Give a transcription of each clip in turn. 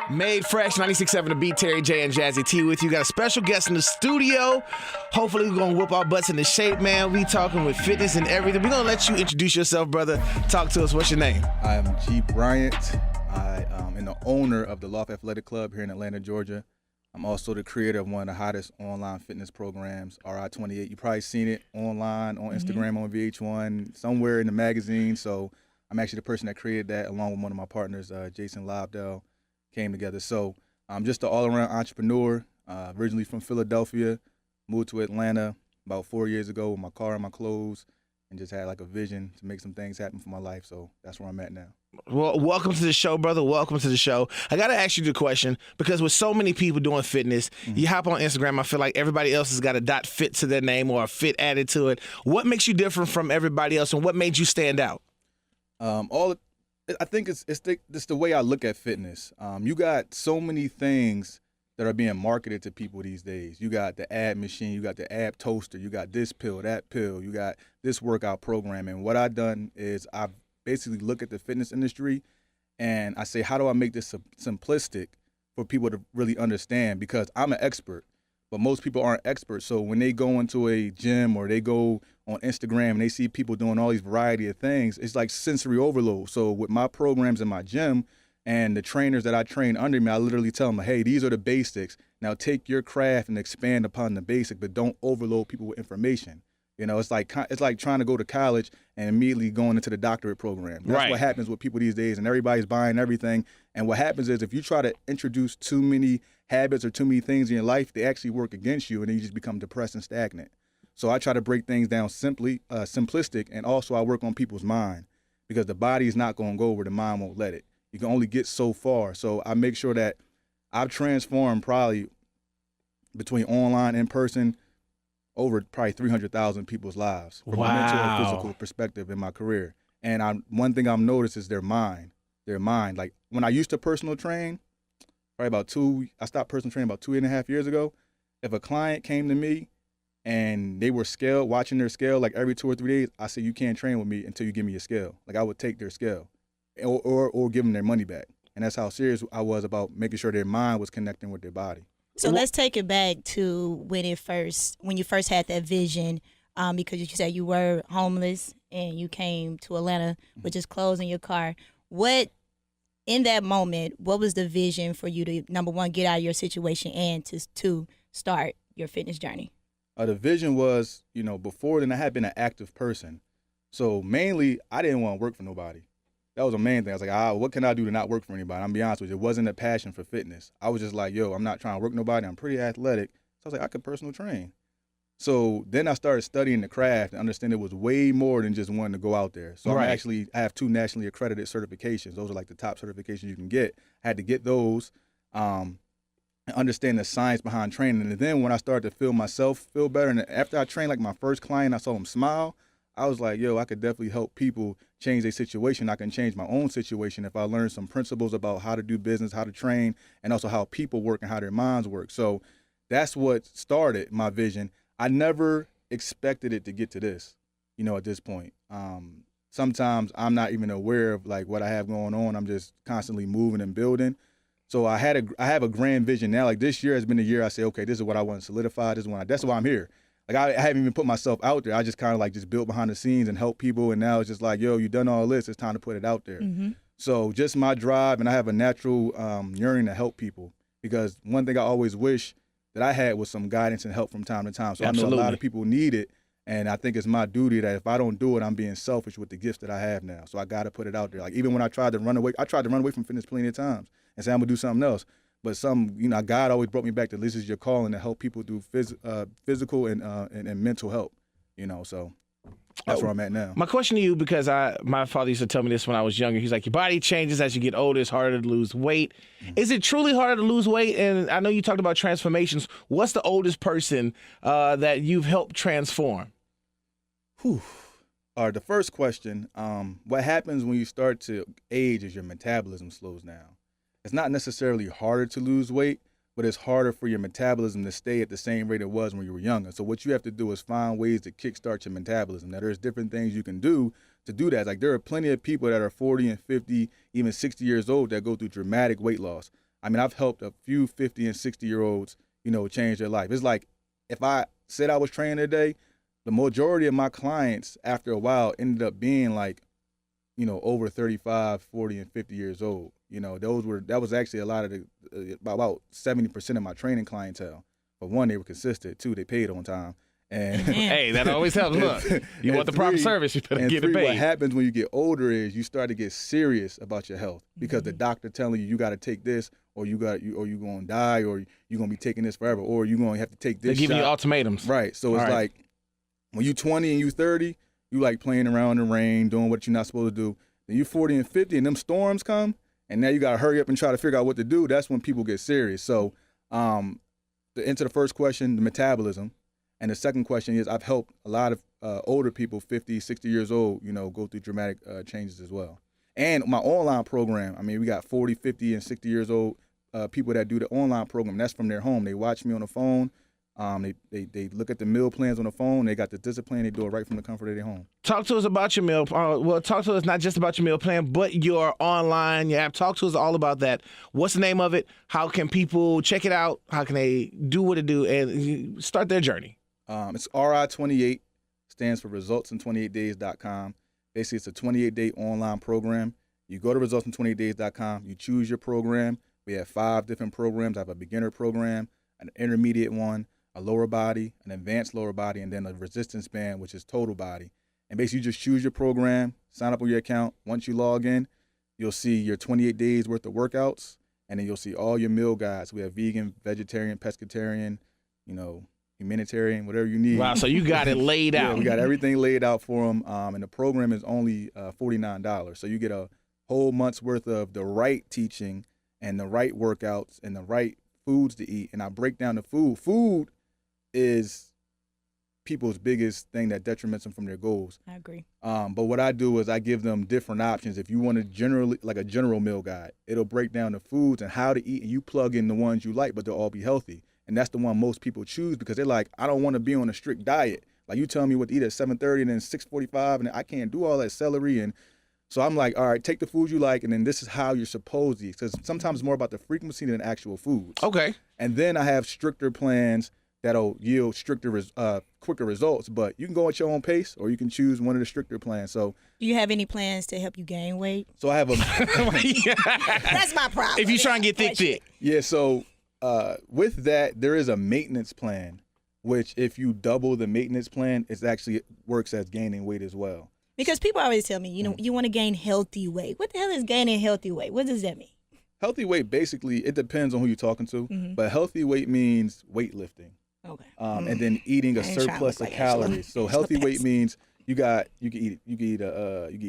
Made Fresh, 96.7 The Beat, Terry J and Jazzy T with you. Got a special guest in the studio. Hopefully we're going to whoop our butts into shape, man. We talking with fitness and everything. We're going to let you introduce yourself, brother. Talk to us. What's your name? I am Gee Bryant. I am the owner of the Loft Athletic Club here in Atlanta, Georgia. I'm also the creator of one of the hottest online fitness programs, RI28. You've probably seen it online, on Instagram, on VH1, somewhere in the magazine. So I'm actually the person that created that along with one of my partners, Jason Lobdell. Came together. So I'm just an all-around entrepreneur, originally from Philadelphia, moved to Atlanta about 4 years ago with my car and my clothes, and just had like a vision to make some things happen for my life. So that's where I'm at now. Well, welcome to the show, brother. Welcome to the show. I got to ask you the question, because with so many people doing fitness, you hop on Instagram, I feel like everybody else has got a .fit to their name or a fit added to it. What makes you different from everybody else, and what made you stand out? I think it's the way I look at fitness. You got so many things that are being marketed to people these days. You got the ab machine, you got the ab toaster, you got this pill, that pill, you got this workout program. And what I've done is I basically look at the fitness industry and I say, how do I make this simplistic for people to really understand? Because I'm an expert, but most people aren't experts. So when they go into a gym or they go on Instagram and they see people doing all these variety of things, it's like sensory overload. So with my programs in my gym and the trainers that I train under me, I literally tell them, hey, these are the basics. Now take your craft and expand upon the basic, but don't overload people with information. You know, it's like trying to go to college and immediately going into the doctorate program. That's what happens with people these days, and everybody's buying everything. And what happens is if you try to introduce too many habits or too many things in your life, they actually work against you, and then you just become depressed and stagnant. So I try to break things down simplistic, and also I work on people's mind, because the body is not going to go where the mind won't let it. You can only get so far. So I make sure that I've transformed probably between online and in person over probably 300,000 people's lives from a mental and physical perspective in my career. And one thing I've noticed is their mind. Their mind. Like when I used to personal train, I stopped personal training about 2.5 years ago. If a client came to me and they were watching their scale like every 2 or 3 days, I said, you can't train with me until you give me your scale. Like I would take their scale or give them their money back. And that's how serious I was about making sure their mind was connecting with their body. So let's take it back to when you first had that vision, because you said you were homeless and you came to Atlanta with just clothes in your car. In that moment, what was the vision for you to, number one, get out of your situation, and to start your fitness journey? The vision was, before then I had been an active person. So mainly I didn't want to work for nobody. That was the main thing. I was like, what can I do to not work for anybody? I'm be honest with you. It wasn't a passion for fitness. I was just like, I'm not trying to work nobody. I'm pretty athletic. So I was like, I could personal train. So then I started studying the craft and understand it was way more than just wanting to go out there. So I have 2 nationally accredited certifications. Those are like the top certifications you can get. I had to get those and understand the science behind training. And then when I started to feel myself feel better, and after I trained like my first client, I saw him smile, I was like, I could definitely help people change their situation. I can change my own situation if I learn some principles about how to do business, how to train, and also how people work and how their minds work. So that's what started my vision. I never expected it to get to this, at this point. Sometimes I'm not even aware of like what I have going on. I'm just constantly moving and building. So I have a grand vision now. Like this year has been the year I say, okay, this is what I want to solidify. That's why I'm here. Like I haven't even put myself out there. I just kind of like just built behind the scenes and help people. And now it's just like, you've done all this. It's time to put it out there. Mm-hmm. So just my drive, and I have a natural yearning to help people, because one thing I always wish that I had was some guidance and help from time to time. So I know a lot of people need it. And I think it's my duty that if I don't do it, I'm being selfish with the gifts that I have now. So I got to put it out there. Like even when I tried to run away from fitness plenty of times and say I'm going to do something else. But God always brought me back to this is your calling to help people do physical and mental help, so that's where I'm at now. My question to you, because my father used to tell me this when I was younger. He's like, your body changes as you get older. It's harder to lose weight. Mm-hmm. Is it truly harder to lose weight? And I know you talked about transformations. What's the oldest person that you've helped transform? All right, the first question, what happens when you start to age is your metabolism slows down. It's not necessarily harder to lose weight, but it's harder for your metabolism to stay at the same rate it was when you were younger. So what you have to do is find ways to kickstart your metabolism. Now, there's different things you can do to do that. Like there are plenty of people that are 40 and 50, even 60 years old that go through dramatic weight loss. I mean, I've helped a few 50 and 60-year-olds, change their life. It's like if I said I was training today, the majority of my clients after a while ended up being like, over 35, 40, and 50 years old. That was actually a lot of about 70% of my training clientele. For one, they were consistent. Two, they paid on time. And hey, that always helps. Look, you want the proper service, you better get it paid. What happens when you get older is you start to get serious about your health because the doctor telling you got to take this, or you going to die, or you're going to be taking this forever, or you're going to have to take this. They're giving you ultimatums. Right. So it's like when you 20 and you 30, you like playing around in the rain, doing what you're not supposed to do. Then you 40 and 50 and them storms come, and now you got to hurry up and try to figure out what to do. That's when people get serious. So to answer the first question, the metabolism. And the second question is I've helped a lot of older people, 50, 60 years old, go through dramatic changes as well. And my online program, I mean, we got 40, 50, and 60 years old people that do the online program. That's from their home. They watch me on the phone. They look at the meal plans on the phone. They got the discipline. They do it right from the comfort of their home. Talk to us about your meal. Talk to us not just about your meal plan, but your online, your app. Talk to us all about that. What's the name of it? How can people check it out? How can they do what it do and start their journey? It's RI28, stands for resultsin28days.com. Basically, it's a 28-day online program. You go to resultsin28days.com. You choose your program. We have 5 different programs. I have a beginner program, an intermediate one, a lower body, an advanced lower body, and then a resistance band, which is total body. And basically, you just choose your program, sign up on your account. Once you log in, you'll see your 28 days worth of workouts, and then you'll see all your meal guides. We have vegan, vegetarian, pescatarian, humanitarian, whatever you need. Wow, so you got it laid out. Yeah, we got everything laid out for them, and the program is only $49. So you get a whole month's worth of the right teaching and the right workouts and the right foods to eat. And I break down the food. Food is people's biggest thing that detriments them from their goals. I agree. But what I do is I give them different options. If you want a general meal guide, it'll break down the foods and how to eat, and you plug in the ones you like, but they'll all be healthy. And that's the one most people choose because they're like, I don't want to be on a strict diet. Like you tell me what to eat at 7:30 and then 6:45, and I can't do all that celery. And so I'm like, all right, take the foods you like, and then this is how you're supposed to eat. Because sometimes it's more about the frequency than actual foods. Okay. And then I have stricter plans that'll yield quicker results. But you can go at your own pace, or you can choose one of the stricter plans. So, do you have any plans to help you gain weight? So I have a. That's my problem. If you try and get thick. Yeah. So with that, there is a maintenance plan, which if you double the maintenance plan, it actually works as gaining weight as well. Because people always tell me, you want to gain healthy weight. What the hell is gaining healthy weight? What does that mean? Healthy weight, basically, it depends on who you're talking to. Mm-hmm. But healthy weight means weightlifting. Okay. And then eating a surplus of calories. So healthy weight means you can eat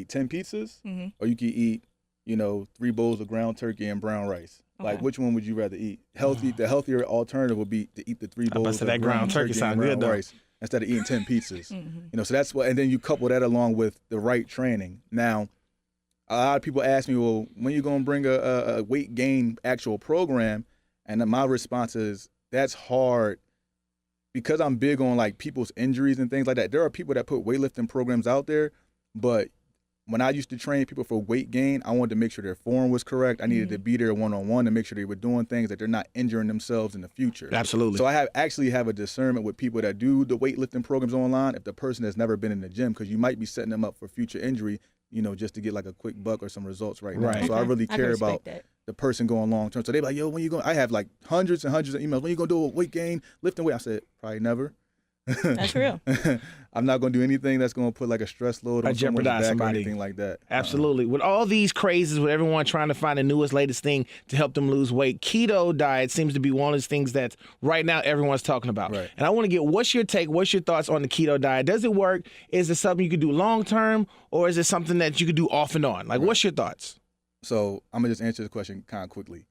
10 pizzas, mm-hmm. or you can eat 3 bowls of ground turkey and brown rice. Okay. Like, which one would you rather eat? The healthier alternative would be to eat the 3 bowls of ground turkey and brown rice instead of eating 10 pizzas. Mm-hmm. So that's what, and then you couple that along with the right training. Now, a lot of people ask me, well, when you going to bring a weight gain actual program? And then my response is, that's hard because I'm big on like people's injuries and things like that. There are people that put weightlifting programs out there, but when I used to train people for weight gain, I wanted to make sure their form was correct. I needed to be there one-on-one to make sure they were doing things that they're not injuring themselves in the fuure. Absolutely. So I actually have a discernment with people that do the weightlifting programs online if the person has never been in the gym, because you might be setting them up for future injury, just to get like a quick buck or some results right now. So I really care about the person going long term. So they're like, yo, when you going? I have like hundreds and hundreds of emails. When you going to do a weight gain, lifting weight? I said, probably never. That's real. I'm not going to do anything that's going to put like a stress load on someone's back or anything like that. Absolutely. With all these crazes, with everyone trying to find the newest, latest thing to help them lose weight, keto diet seems to be one of those things that right now everyone's talking about. Right. And I want to get what's your take, what's your thoughts on the keto diet? Does it work? Is it something you could do long term, or is it something that you could do off and on? Like, what's your thoughts? So I'm going to just answer the question kind of quickly.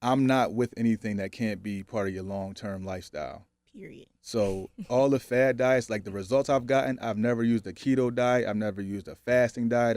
I'm not with anything that can't be part of your long-term lifestyle. Period. So all the fad diets, like the results I've gotten, I've never used a keto diet. I've never used a fasting diet.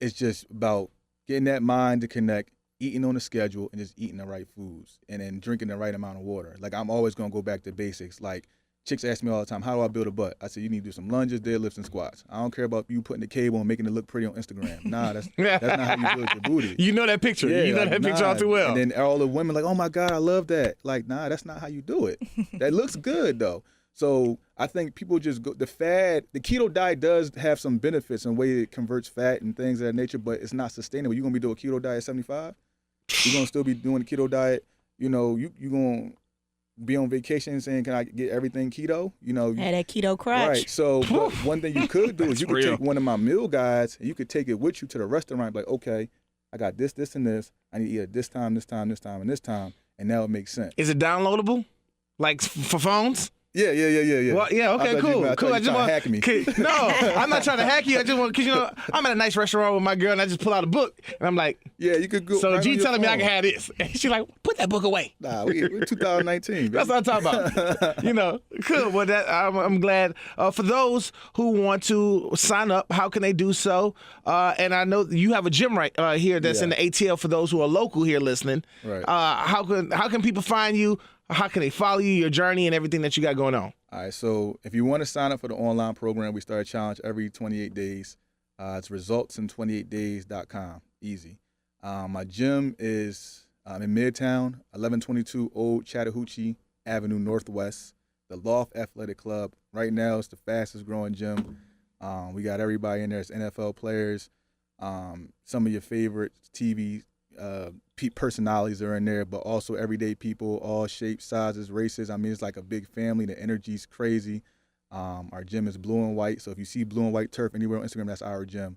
It's just about getting that mind to connect, eating on a schedule, and just eating the right foods, and then drinking the right amount of water. Like I'm always going to go back to basics, like chicks ask me all the time, how do I build a butt? I said, you need to do some lunges, deadlifts, and squats. I don't care about you putting the cable and making it look pretty on Instagram. Nah, that's not how you build your booty. You know that picture. Yeah, you know like, that picture all too well. And then all the women like, oh my God, I love that. Like, nah, that's not how you do it. That looks good though. So I think people just go, the keto diet does have some benefits in the way it converts fat and things of that nature, but it's not sustainable. You're going to be doing a keto diet at 75? You're going to still be doing the keto diet. You know, you're going to be on vacation saying, can I get everything keto? You know. Had that keto crotch. Right. So but one thing you could do is you could real. take one of my meal guides and you could take it with you to the restaurant. Like, okay, I got this, this, and this. I need to eat at this time, this time, this time, and this time. And that would make sense. Is it downloadable? Like for phones? Yeah. Well, yeah, okay, cool. I just want to hack me. No, I'm not trying to hack you. I just want, because, you know, I'm at a nice restaurant with my girl and I just pull out a book and I'm like, yeah, you could go. so right G telling me I phone. can have this. And she's like, put that book away. Nah, we're 2019. Baby. That's what I'm talking about. You know, cool. Well, I'm glad. For those who want to sign up, how can they do so? And I know you have a gym right here that's in the ATL for those who are local here listening. Right. How can people find you? How can they follow you, your journey, and everything that you got going on? All right, so if you want to sign up for the online program, we start a challenge every 28 days. It's resultsin28days.com. Easy. My gym is in Midtown, 1122 Old Chattahoochee Avenue Northwest, the Loft Athletic Club. Right now, it's the fastest growing gym. We got everybody in there. It's NFL players. Some of your favorite TV personalities are in there, but also everyday people, all shapes, sizes, races. I mean, it's like a big family. The energy's crazy. Our gym is blue and white, so if you see blue and white turf anywhere on Instagram, that's our gym.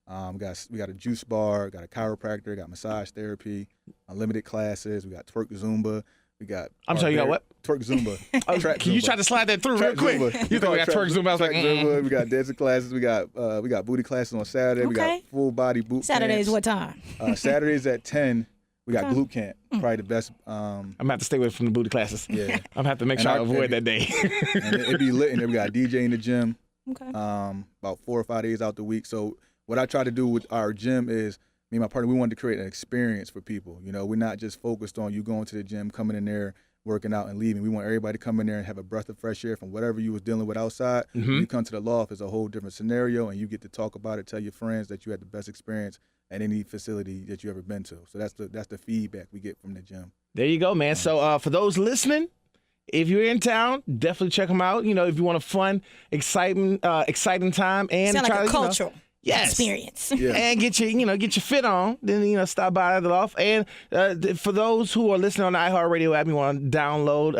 We got a juice bar, got a chiropractor, got massage therapy, unlimited classes. We got twerk Zumba. We got. I'm sorry, you got what? Twerk Zumba. Track Can you Zumba. try to slide that through Track real quick? Zumba. You think we got twerk Zumba? I was like, Zumba. We got dancing classes. We got booty classes on Saturday. We Okay. got full body boot Saturdays camps. what time? Saturdays at 10. We got glute camp. Probably the best. I'm gonna have to stay away from the booty classes. Yeah. I'm gonna have to make And sure I I- avoid that day. And it be lit in there. We got a DJ in the gym. Okay. About 4 or 5 days out the week. So what I try to do with our gym is, me and my partner, we wanted to create an experience for people. You know, we're not just focused on you going to the gym, coming in there, working out and leaving. We want everybody to come in there and have a breath of fresh air from whatever you was dealing with outside. When you come to the loft, it's a whole different scenario, and you get to talk about it, tell your friends that you had the best experience at any facility that you ever been to. So that's the feedback we get from the gym. There you go, man. So for those listening, if you're in town, definitely check them out. You know, if you want a fun, exciting time and Sound try like a to, you know, cultural yes. experience. Yeah. And get your fit on, then stop by the loft. And for those who are listening on the iHeartRadio app, you want to download,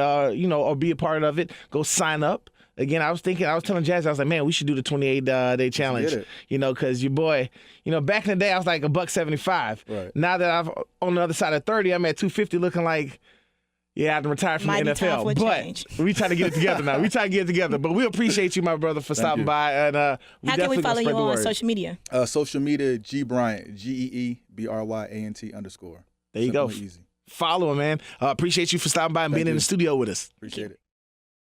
or be a part of it, go sign up. Again, I was telling Jazz, I was like, man, we should do the 28 day challenge. Get it. Because your boy, back in the day, I was like $175. Right. Now that I'm on the other side of 30, I'm at 250, looking like. Yeah, I had to retire from Might the be time for a NFL, but change. we try to get it together now. But we appreciate you, my brother, for stopping you. by. And How can we follow you on word. social media? Social media, Gee Bryant, GeeBryant_. There you go. Simple and easy. Follow him, man. Appreciate you for stopping by and being in the studio with us. Appreciate it.